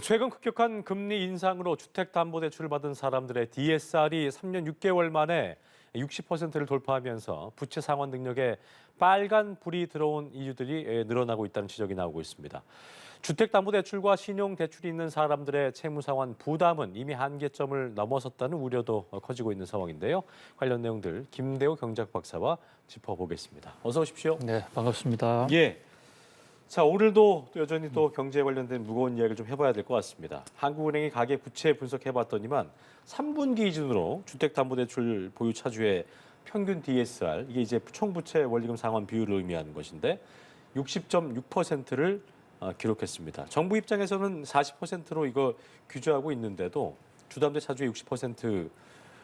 최근 급격한 금리 인상으로 주택담보대출을 받은 사람들의 DSR이 3년 6개월 만에 60%를 돌파하면서 부채 상환 능력에 빨간 불이 들어온 이유들이 늘어나고 있다는 지적이 나오고 있습니다. 주택담보대출과 신용대출이 있는 사람들의 채무상환 부담은 이미 한계점을 넘어섰다는 우려도 커지고 있는 상황인데요. 관련 내용들 김대호 경제학 박사와 짚어보겠습니다. 어서 오십시오. 네, 반갑습니다. 예. 자, 오늘도 여전히 또 경제에 관련된 무거운 이야기를 좀 해봐야 될 것 같습니다. 한국은행이 가계 부채 분석해봤더니만 3분기 기준으로 주택담보대출 보유 차주의 평균 DSR, 이게 이제 총부채 원리금 상환 비율을 의미하는 것인데 60.6%를 기록했습니다. 정부 입장에서는 40%로 이거 규제하고 있는데도 주담대 차주의 60%,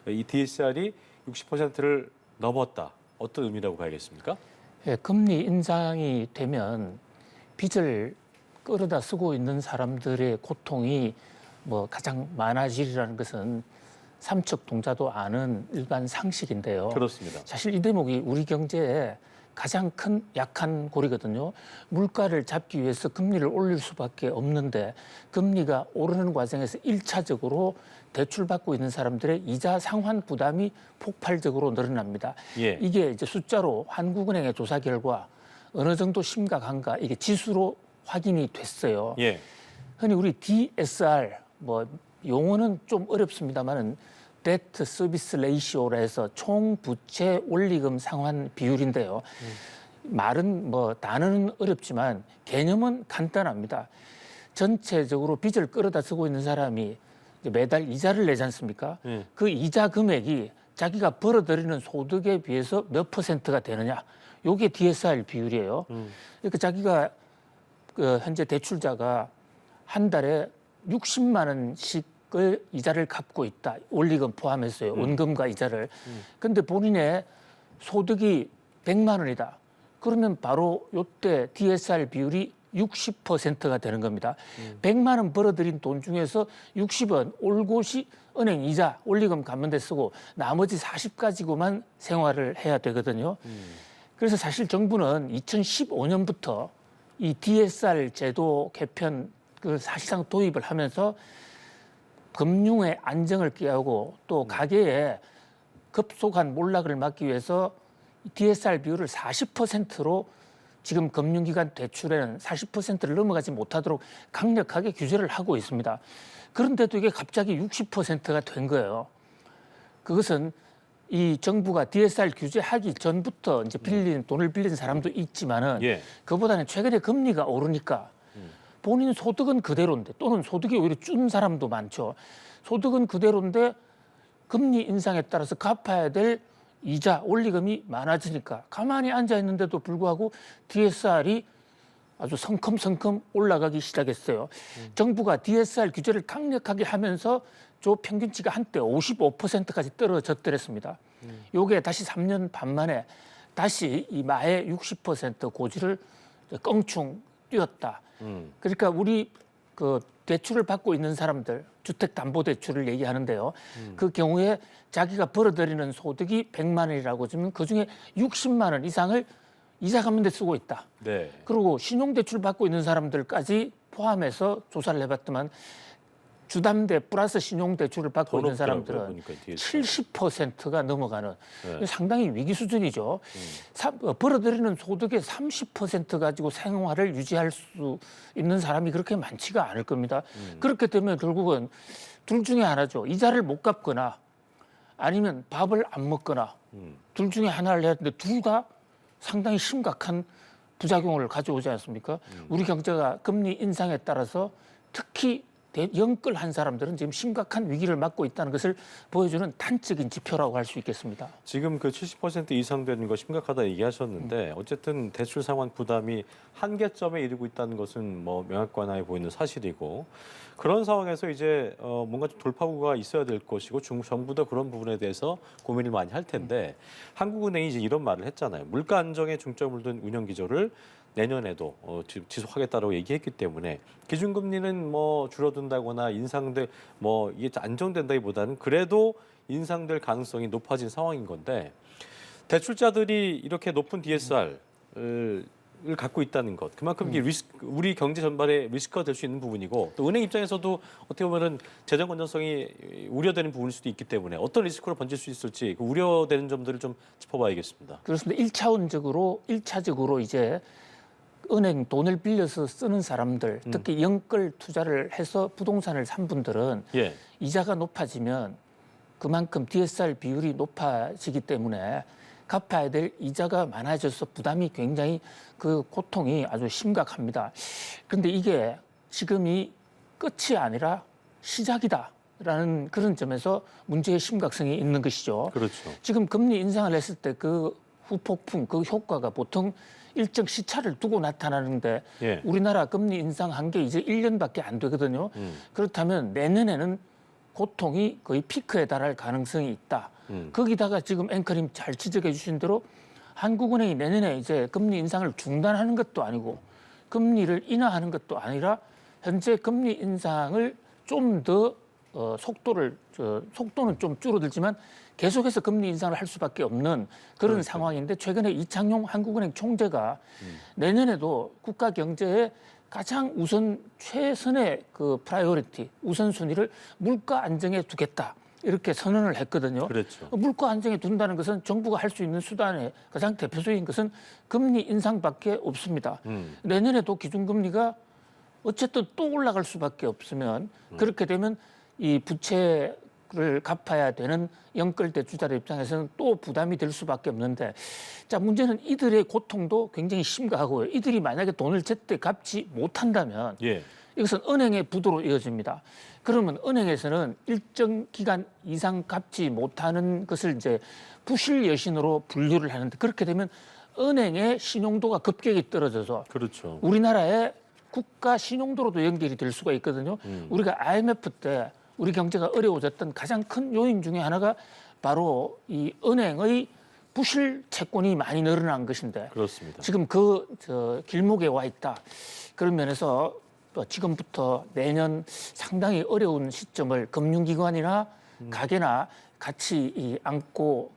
이 DSR이 60%를 넘었다. 어떤 의미라고 봐야겠습니까? 예, 금리 인상이 되면 빚을 끌어다 쓰고 있는 사람들의 고통이 가장 많아지리라는 것은 삼척 동자도 아는 일반 상식인데요. 그렇습니다. 사실 이 대목이 우리 경제에 가장 큰 약한 고리거든요. 물가를 잡기 위해서 금리를 올릴 수밖에 없는데 금리가 오르는 과정에서 일차적으로 대출받고 있는 사람들의 이자 상환 부담이 폭발적으로 늘어납니다. 예. 이게 이제 숫자로 한국은행의 조사 결과 어느 정도 심각한가 이게 지수로 확인이 됐어요. 예. 흔히 우리 DSR 용어는 좀 어렵습니다만은 Debt Service Ratio라 해서 총 부채 원리금 상환 비율인데요. 말은 단어는 어렵지만 개념은 간단합니다. 전체적으로 빚을 끌어다 쓰고 있는 사람이 이제 매달 이자를 내지 않습니까? 그 이자 금액이 자기가 벌어들이는 소득에 비해서 몇 퍼센트가 되느냐. 요게 DSR 비율이에요. 그러니까 자기가 현재 대출자가 한 달에 60만 원씩을 이자를 갚고 있다. 원리금 포함해서요. 원금과 이자를. 근데 본인의 소득이 100만 원이다. 그러면 바로 요때 DSR 비율이 60%가 되는 겁니다. 100만 원 벌어들인 돈 중에서 60원 올곧이 은행 이자, 원리금 갚는 데 쓰고 나머지 40 가지고만 생활을 해야 되거든요. 그래서 사실 정부는 2015년부터 이 DSR 제도 개편 사실상 도입을 하면서 금융의 안정을 꾀하고 또 가계의 급속한 몰락을 막기 위해서 DSR 비율을 40%로 지금 금융기관 대출에는 40%를 넘어가지 못하도록 강력하게 규제를 하고 있습니다. 그런데도 이게 갑자기 60%가 된 거예요. 그것은 이 정부가 DSR 규제하기 전부터 이제 돈을 빌린 사람도 있지만은 그보다는 최근에 금리가 오르니까 본인 소득은 그대로인데 또는 소득이 오히려 준 사람도 많죠. 소득은 그대로인데 금리 인상에 따라서 갚아야 될 이자, 원리금이 많아지니까 가만히 앉아 있는데도 불구하고 DSR이 아주 성큼성큼 올라가기 시작했어요. 정부가 DSR 규제를 강력하게 하면서 조 평균치가 한때 55%까지 떨어졌더랬습니다. 요게 다시 3년 반 만에 다시 이 마의 60% 고지를 껑충 뛰었다. 그러니까 우리 대출을 받고 있는 사람들, 주택담보대출을 얘기하는데요. 그 경우에 자기가 벌어들이는 소득이 100만 원이라고 하면 그중에 60만 원 이상을 이자 갚는 데 쓰고 있다. 네. 그리고 신용대출 받고 있는 사람들까지 포함해서 조사를 해봤더만 주담대 플러스 신용대출을 받고 있는 사람들은 70%가 넘어가는 상당히 위기 수준이죠. 벌어들이는 소득의 30% 가지고 생활을 유지할 수 있는 사람이 그렇게 많지가 않을 겁니다. 그렇게 되면 결국은 둘 중에 하나죠. 이자를 못 갚거나 아니면 밥을 안 먹거나 둘 중에 하나를 해야 되는데 둘 다 상당히 심각한 부작용을 가져오지 않습니까? 우리 경제가 금리 인상에 따라서 특히 영끌한 사람들은 지금 심각한 위기를 맞고 있다는 것을 보여주는 단적인 지표라고 할 수 있겠습니다. 지금 그 70% 이상 되는 거 심각하다 얘기하셨는데 어쨌든 대출 상환 부담이 한계점에 이르고 있다는 것은 명확관하게 보이는 사실이고 그런 상황에서 이제 뭔가 좀 돌파구가 있어야 될 것이고 정부도 그런 부분에 대해서 고민을 많이 할 텐데 한국은행이 이제 이런 말을 했잖아요. 물가 안정에 중점을 둔 운영 기조를 내년에도 지속하겠다라고 얘기했기 때문에 기준금리는 줄어든다거나 인상될 이게 안정된다기보다는 그래도 인상될 가능성이 높아진 상황인 건데 대출자들이 이렇게 높은 DSR을 갖고 있다는 것, 그만큼 이게 우리 경제 전반에 리스크가 될 수 있는 부분이고 또 은행 입장에서도 어떻게 보면은 재정 건전성이 우려되는 부분일 수도 있기 때문에 어떤 리스크로 번질 수 있을지 그 우려되는 점들을 좀 짚어봐야겠습니다. 그렇습니다. 일차적으로 이제 은행 돈을 빌려서 쓰는 사람들, 특히 영끌 투자를 해서 부동산을 산 분들은 예, 이자가 높아지면 그만큼 DSR 비율이 높아지기 때문에 갚아야 될 이자가 많아져서 부담이 굉장히 그 고통이 아주 심각합니다. 그런데 이게 지금이 끝이 아니라 시작이다라는 그런 점에서 문제의 심각성이 있는 것이죠. 그렇죠. 지금 금리 인상을 했을 때 그 후폭풍, 그 효과가 보통 일정 시차를 두고 나타나는데 예. 우리나라 금리 인상한 게 이제 1년밖에 안 되거든요. 그렇다면 내년에는 고통이 거의 피크에 달할 가능성이 있다. 거기다가 지금 앵커님 잘 지적해 주신 대로 한국은행이 내년에 이제 금리 인상을 중단하는 것도 아니고 금리를 인하하는 것도 아니라 현재 금리 인상을 좀 더 속도는 좀 줄어들지만 계속해서 금리 인상을 할 수밖에 없는 그런 그렇죠. 상황인데 최근에 이창용 한국은행 총재가 내년에도 국가 경제에 가장 최선의 그 프라이오리티 우선순위를 물가 안정에 두겠다 이렇게 선언을 했거든요. 그렇죠. 물가 안정에 둔다는 것은 정부가 할 수 있는 수단의 가장 대표적인 것은 금리 인상밖에 없습니다. 내년에도 기준금리가 어쨌든 또 올라갈 수밖에 없으면 그렇게 되면 이 부채를 갚아야 되는 영끌대 주자들 입장에서는 또 부담이 될 수밖에 없는데 자 문제는 이들의 고통도 굉장히 심각하고요. 이들이 만약에 돈을 제때 갚지 못한다면 예. 이것은 은행의 부도로 이어집니다. 그러면 은행에서는 일정 기간 이상 갚지 못하는 것을 이제 부실 여신으로 분류를 하는데 그렇게 되면 은행의 신용도가 급격히 떨어져서 그렇죠. 우리나라의 국가 신용도로도 연결이 될 수가 있거든요. 우리가 IMF 때 우리 경제가 어려워졌던 가장 큰 요인 중에 하나가 바로 이 은행의 부실 채권이 많이 늘어난 것인데 그렇습니다. 지금 그 길목에 와 있다. 그런 면에서 지금부터 내년 상당히 어려운 시점을 금융기관이나 가게나 같이 안고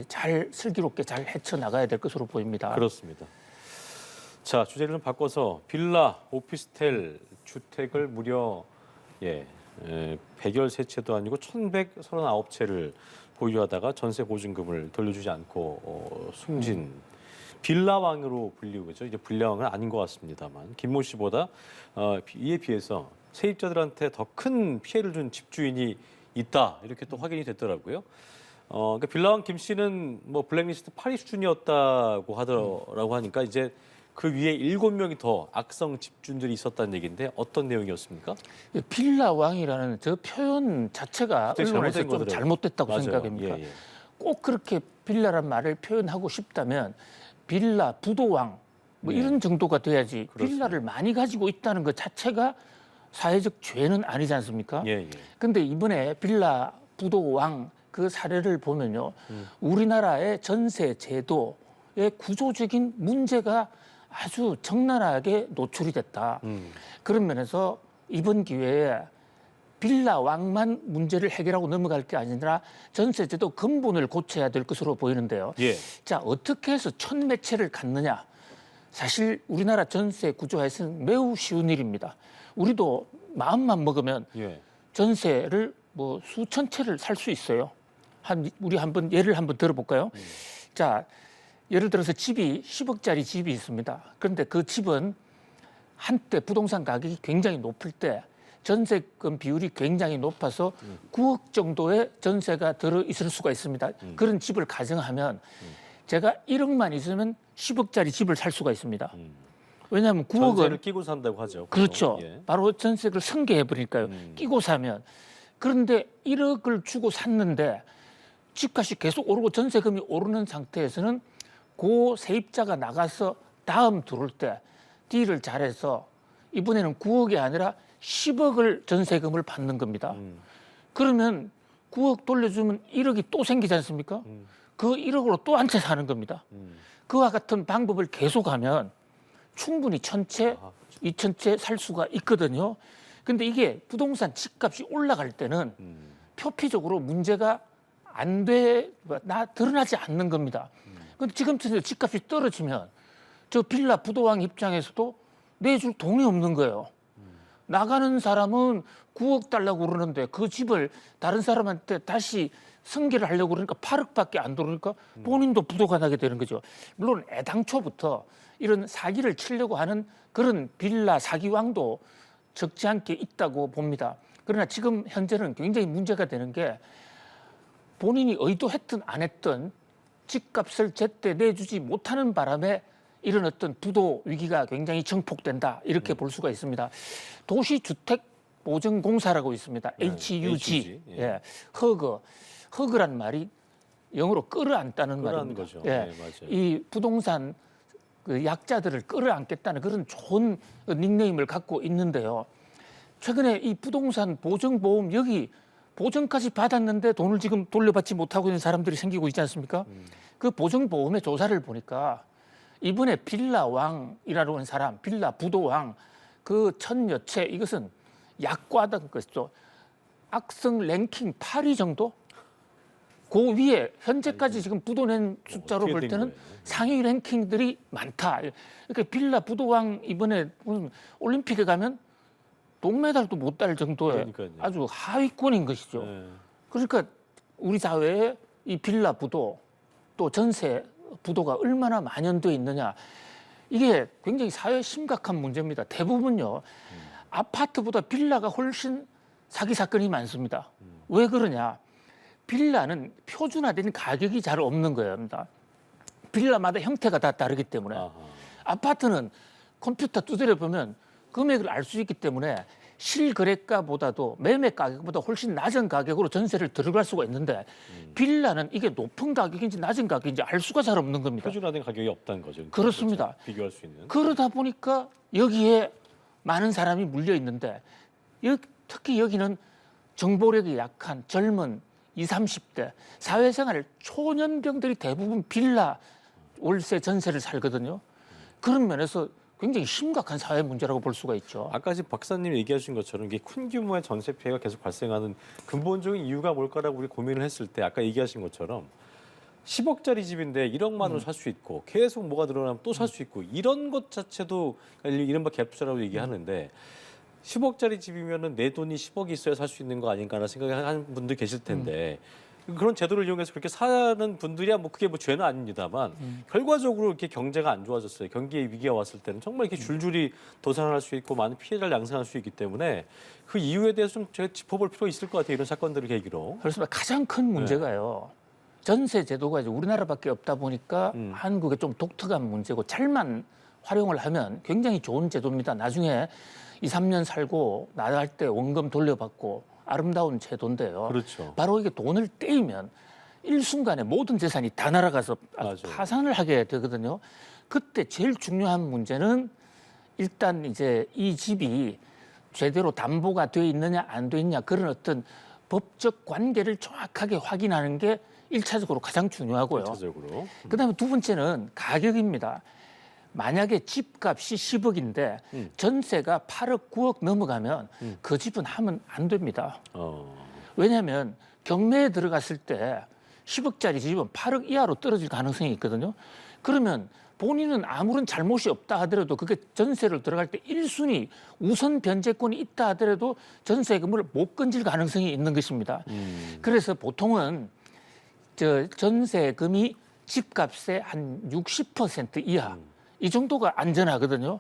잘 슬기롭게 잘 헤쳐나가야 될 것으로 보입니다. 그렇습니다. 자, 주제를 좀 바꿔서 빌라, 오피스텔 주택을 무려 113채도 아니고 1,139채를 보유하다가 전세 보증금을 돌려주지 않고 숨진 빌라왕으로 불리고 있죠. 이제 빌라왕은 아닌 것 같습니다만 김모 씨보다 이에 비해서 세입자들한테 더 큰 피해를 준 집주인이 있다 이렇게 또 확인이 됐더라고요. 그러니까 빌라왕 김 씨는 뭐 블랙리스트 8위 수준이었다고 하더라고 하니까 이제 그 위에 7명이 더 악성 집주인들이 있었다는 얘기인데 어떤 내용이었습니까? 빌라 왕이라는 저 표현 자체가 그때 언론에서 잘못된 좀 거더라고요. 잘못됐다고 맞아요. 생각합니다. 예, 예. 꼭 그렇게 빌라란 말을 표현하고 싶다면 빌라 부도왕 뭐 네. 이런 정도가 돼야지 그렇습니다. 빌라를 많이 가지고 있다는 것 자체가 사회적 죄는 아니지 않습니까? 예, 예. 근데 이번에 빌라 부도왕 그 사례를 보면요. 우리나라의 전세 제도의 구조적인 문제가 아주 적나라하게 노출이 됐다. 그런 면에서 이번 기회에 빌라 왕만 문제를 해결하고 넘어갈 게 아니라 전세제도 근본을 고쳐야 될 것으로 보이는데요. 예. 자, 어떻게 해서 천몇 채를 갖느냐? 사실 우리나라 전세 구조에서는 매우 쉬운 일입니다. 우리도 마음만 먹으면 예. 전세를 뭐 수천 채를 살 수 있어요. 우리 한번 예를 한번 들어볼까요? 자, 예를 들어서 집이 10억짜리 집이 있습니다. 그런데 그 집은 한때 부동산 가격이 굉장히 높을 때 전세금 비율이 굉장히 높아서 9억 정도의 전세가 들어 있을 수가 있습니다. 그런 집을 가정하면 제가 1억만 있으면 10억짜리 집을 살 수가 있습니다. 왜냐하면 9억은 전세를 끼고 산다고 하죠. 그렇죠. 예. 바로 전세를 승계해 버릴까요? 끼고 사면. 그런데 1억을 주고 샀는데 집값이 계속 오르고 전세금이 오르는 상태에서는 그 세입자가 나가서 다음 들어올 때 딜을 잘해서 이번에는 9억이 아니라 10억을 전세금을 받는 겁니다. 그러면 9억 돌려주면 1억이 또 생기지 않습니까? 그 1억으로 또 한 채 사는 겁니다. 그와 같은 방법을 계속하면 충분히 1,000채, 2,000채 살 수가 있거든요. 근데 이게 부동산 집값이 올라갈 때는 표피적으로 문제가 드러나지 않는 겁니다. 근데 지금처럼 집값이 떨어지면 저 빌라 부도왕 입장에서도 내줄 돈이 없는 거예요. 나가는 사람은 9억 달라고 그러는데 그 집을 다른 사람한테 다시 승계를 하려고 그러니까 8억밖에 안 들어오니까 본인도 부도가 나게 되는 거죠. 물론 애당초부터 이런 사기를 치려고 하는 그런 빌라 사기왕도 적지 않게 있다고 봅니다. 그러나 지금 현재는 굉장히 문제가 되는 게 본인이 의도했든 안 했든 집값을 제때 내주지 못하는 바람에 이런 어떤 부도 위기가 굉장히 증폭된다 이렇게 볼 수가 있습니다. 도시주택보증공사라고 있습니다. HUG. 예. 허그란 말이 영어로 끌어안다는 말입니다. 거죠. 예. 네, 맞아요. 이 부동산 그 약자들을 끌어안겠다는 그런 좋은 닉네임을 갖고 있는데요. 최근에 이 부동산 보증보험 여기 보증까지 받았는데 돈을 지금 돌려받지 못하고 있는 사람들이 생기고 있지 않습니까? 그 보증보험의 조사를 보니까 이번에 빌라왕이라고 하는 사람, 빌라 부도왕 그 천여 채 이것은 약과던 것이죠. 악성 랭킹 8위 정도? 그 위에 현재까지 지금 부도낸 숫자로 볼 때는 상위 랭킹들이 많다. 그러니까 빌라 부도왕 이번에 무슨 올림픽에 가면 동메달도 못 딸 정도의 아주 하위권인 것이죠. 네. 그러니까 우리 사회에 이 빌라 부도 또 전세 부도가 얼마나 만연되어 있느냐. 이게 굉장히 사회 심각한 문제입니다. 대부분요. 아파트보다 빌라가 훨씬 사기 사건이 많습니다. 왜 그러냐. 빌라는 표준화된 가격이 잘 없는 거예요. 빌라마다 형태가 다 다르기 때문에. 아하. 아파트는 컴퓨터 두드려 보면 금액을 알 수 있기 때문에 실거래가보다도 매매 가격보다 훨씬 낮은 가격으로 전세를 들어갈 수가 있는데 빌라는 이게 높은 가격인지 낮은 가격인지 알 수가 잘 없는 겁니다. 표준화된 가격이 없다는 거죠. 그렇습니다. 그렇죠? 비교할 수 있는. 그러다 보니까 여기에 많은 사람이 물려 있는데 특히 여기는 정보력이 약한 젊은 20, 30대 사회생활 초년병들이 대부분 빌라 월세 전세를 살거든요. 그런 면에서 굉장히 심각한 사회 문제라고 볼 수가 있죠. 아까 지금 박사님 얘기하신 것처럼 이게 큰 규모의 전세 피해가 계속 발생하는 근본적인 이유가 뭘까라고 우리 고민을 했을 때 아까 얘기하신 것처럼 10억짜리 집인데 1억만 원을 살 수 있고 계속 뭐가 늘어나면 또 살 수 있고 이런 것 자체도 이른바 갭투자라고 얘기하는데 10억짜리 집이면은 내 돈이 10억이 있어야 살 수 있는 거 아닌가라는 생각하는 분들 계실 텐데 그런 제도를 이용해서 그렇게 사는 분들이야 뭐 그게 뭐 죄는 아닙니다만 결과적으로 이렇게 경제가 안 좋아졌어요. 경기에 위기가 왔을 때는 정말 이렇게 줄줄이 도산할 수 있고 많은 피해를 양산할 수 있기 때문에 그 이유에 대해서 좀 제가 짚어볼 필요가 있을 것 같아요. 이런 사건들을 계기로. 그렇습니다. 가장 큰 문제가요. 전세 제도가 이제 우리나라밖에 없다 보니까 한국의 좀 독특한 문제고 잘만 활용을 하면 굉장히 좋은 제도입니다. 나중에 2, 3년 살고 나갈 때 원금 돌려받고 아름다운 제도인데요. 그렇죠. 바로 이게 돈을 떼이면 일순간에 모든 재산이 다 날아가서 파산을 하게 되거든요. 그때 제일 중요한 문제는 일단 이제 이 집이 제대로 담보가 돼 있느냐 안 돼 있냐 그런 어떤 법적 관계를 정확하게 확인하는 게 1차적으로 가장 중요하고요. 1차적으로. 그다음에 두 번째는 가격입니다. 만약에 집값이 10억인데 전세가 8억, 9억 넘어가면 그 집은 하면 안 됩니다. 왜냐하면 경매에 들어갔을 때 10억짜리 집은 8억 이하로 떨어질 가능성이 있거든요. 그러면 본인은 아무런 잘못이 없다 하더라도 그게 전세를 들어갈 때 1순위 우선 변제권이 있다 하더라도 전세금을 못 건질 가능성이 있는 것입니다. 그래서 보통은 전세금이 집값의 한 60% 이하 이 정도가 안전하거든요.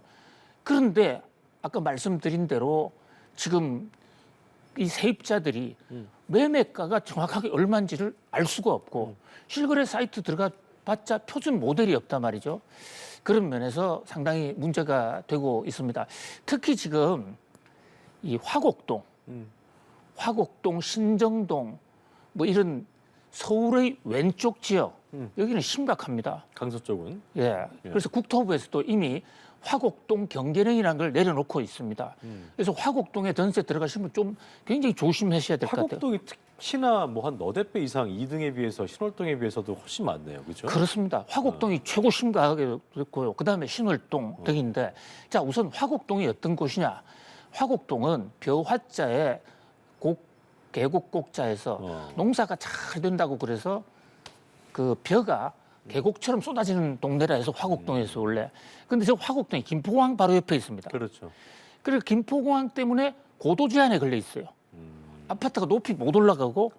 그런데 아까 말씀드린 대로 지금 이 세입자들이 매매가가 정확하게 얼마인지를 알 수가 없고 실거래 사이트 들어가 봤자 표준 모델이 없단 말이죠. 그런 면에서 상당히 문제가 되고 있습니다. 특히 지금 이 화곡동, 신정동 뭐 이런 서울의 왼쪽 지역 여기는 심각합니다. 강서 쪽은. 예. 그래서 국토부에서도 이미 화곡동 경계령이라는 걸 내려놓고 있습니다. 그래서 화곡동에 전세 들어가시면 좀 굉장히 조심하셔야 될 것 같아요. 화곡동이 특히나 뭐 한 너댓 배 이상 2등에 비해서 신월동에 비해서도 훨씬 많네요. 그렇죠? 그렇습니다. 화곡동이 최고 심각하게 됐고요. 그다음에 신월동 등인데 자 우선 화곡동이 어떤 곳이냐. 화곡동은 벼화자의 계곡 꼭자에서 농사가 잘 된다고 그래서 그 벼가 계곡처럼 쏟아지는 동네라 해서 화곡동에서 원래. 근데 저 화곡동이 김포공항 바로 옆에 있습니다. 그렇죠. 그리고 김포공항 때문에 고도 제한에 걸려 있어요. 아파트가 높이 못 올라가고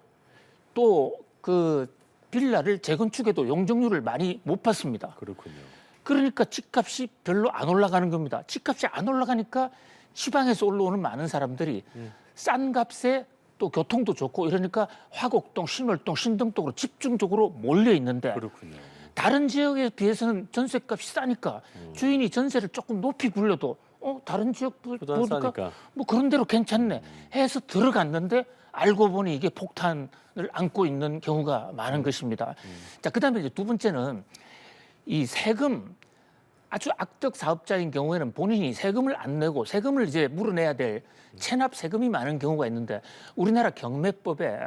또 그 빌라를 재건축해도 용적률을 많이 못 받습니다. 그렇군요. 그러니까 집값이 별로 안 올라가는 겁니다. 집값이 안 올라가니까 지방에서 올라오는 많은 사람들이 싼 값에 또 교통도 좋고 이러니까 화곡동, 신월동, 신등동으로 집중적으로 몰려 있는데 그렇군요. 다른 지역에 비해서는 전세값이 싸니까 주인이 전세를 조금 높이 굴려도 다른 지역 보다 보니까 싸니까. 뭐 그런 대로 괜찮네 해서 들어갔는데 알고 보니 이게 폭탄을 안고 있는 경우가 많은 것입니다. 자, 그다음에 이제 두 번째는 이 세금 아주 악덕 사업자인 경우에는 본인이 세금을 안 내고 세금을 이제 물어내야 될 체납 세금이 많은 경우가 있는데 우리나라 경매법에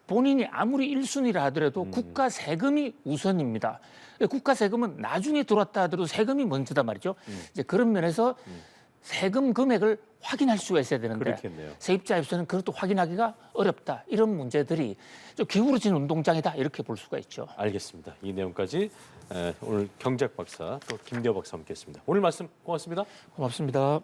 본인이 아무리 1순위라 하더라도 국가 세금이 우선입니다. 국가 세금은 나중에 들어왔다 하더라도 세금이 먼저다 말이죠. 이제 그런 면에서 세금 금액을 확인할 수가 있어야 되는데 그렇겠네요. 세입자 입장에서는 그것도 확인하기가 어렵다. 이런 문제들이 좀 기울어진 운동장이다. 이렇게 볼 수가 있죠. 알겠습니다. 이 내용까지 오늘 경제학 박사 또 김대호 박사 함께했습니다. 오늘 말씀 고맙습니다. 고맙습니다.